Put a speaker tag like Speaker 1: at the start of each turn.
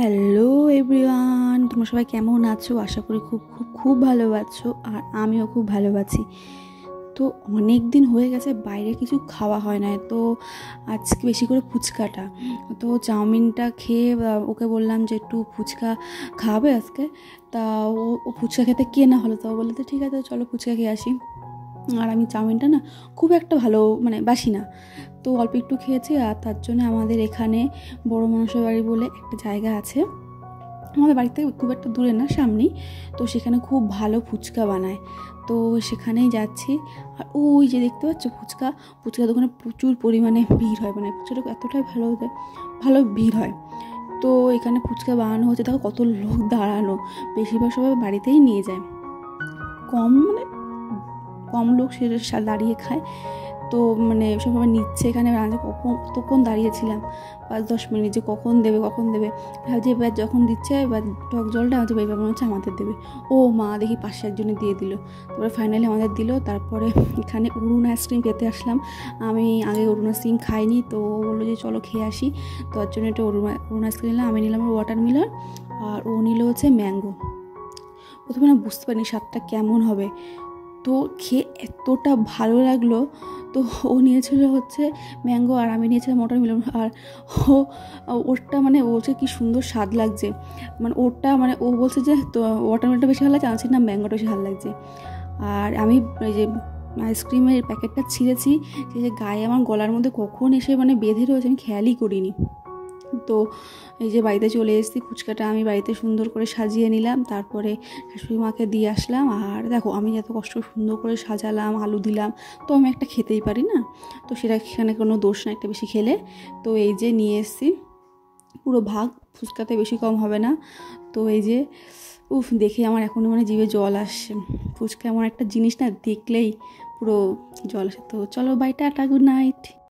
Speaker 1: Hello everyone, তোমরা সবাই কেমন আছো? আশা করি খুব খুব খুব ভালো আছো। আর আমিও খুব ভালো আছি। তো অনেক দিন হয়ে গেছে বাইরে কিছু খাওয়া হয় না, তো আজকে বেশি করে ফুচকাটা, তো চাউমিনটা খেয়ে ওকে বললাম যে একটু ফুচকা খাবে আজকে। তা ও ফুচকা খেতে কে না হলো, তো বলতে ঠিক আছে চলো ফুচকা খেয়ে আসি। আর আমি চাউমিনটা না খুব একটা ভালো বাসি না, তো অল্প একটু খেয়েছি। আর তার জন্য আমাদের এখানে বড় মনসা বাড়ি বলে একটা জায়গা আছে, আমাদের বাড়ি থেকে খুব একটা দূরে না, সামনেই। তো সেখানে খুব ভালো ফুচকা বানায়, তো সেখানেই যাচ্ছি। আর ওই যে দেখতে পাচ্ছ ফুচকা দোকানে প্রচুর পরিমাণে ভিড় হয়, ফুচকাটা এতটাই ভালো ভিড় হয়। তো এখানে ফুচকা বানানো হচ্ছে, দেখো কত লোক দাঁড়ানো, বেশিরভাগ সবাই বাড়িতেই নিয়ে যায়, কম কম লোক সে দাঁড়িয়ে খায়। তো সবাই নিচ্ছে এখানে, কতক্ষণ দাঁড়িয়েছিলাম, 5-10 মিনিট, যে কখন দেবে ভাবছি এবার যখন দিচ্ছে এবার টক জলটা এবার মনে হচ্ছে আমাদের দেবে। ও মা, দেখি পাশে একজনে দিয়ে দিল, তারপরে ফাইনালি আমাদের দিল। তারপরে এখানে অরুণ আইসক্রিম পেতে আসলাম, আমি আগে অরুণ আইসক্রিম খাইনি, তো ও বললো যে চলো খেয়ে আসি। তো তার জন্য একটু অরুণ আইসক্রিম নিলাম, আমি নিলাম ওয়াটারমেলন, আর ও নিল হচ্ছে ম্যাঙ্গো। প্রথমে না বুঝতে পারিনি স্বাদটা কেমন হবে, তো খেয়ে এতটা ভালো লাগলো। তো ও নিয়েছিল হচ্ছে ম্যাঙ্গো আর আমি নিয়েছিলাম ওয়াটারমেলন। আর ওরটা ওর কি সুন্দর স্বাদ লাগছে, ওরটা ও বলছে যে তো ওয়াটারমেলনটা বেশি ভালো লাগছে, আনছি না ম্যাঙ্গোটা বেশি ভালো লাগছে। আর আমি এই যে আইসক্রিমের প্যাকেটটা ছিঁড়েছি, যে গায়ে আমার গলার মধ্যে কখন এসে বেঁধে রয়েছে আমি খেয়ালই করিনি। তো এই যে বাড়িতে চলে এসেছি, ফুচকাটা আমি বাড়িতে সুন্দর করে সাজিয়ে নিলাম, তারপরে শাশুড়ি মাকে দিয়ে আসলাম। আর দেখো আমি এত কষ্ট সুন্দর করে সাজালাম, আলু দিলাম, তো আমি একটা খেতেই পারি না, তো সেখানে কোনো দোষ না একটা বেশি খেলে। তো এই যে নিয়ে এসেছি পুরো ভাগ, ফুচকাতে বেশি কম হবে না। তো এই যে দেখে আমার এখনও জিভে জল আসছে। ফুচকা এমন একটা জিনিস না, দেখলেই পুরো জল আসে। তো চলো বাই, টাটা, গুড নাইট।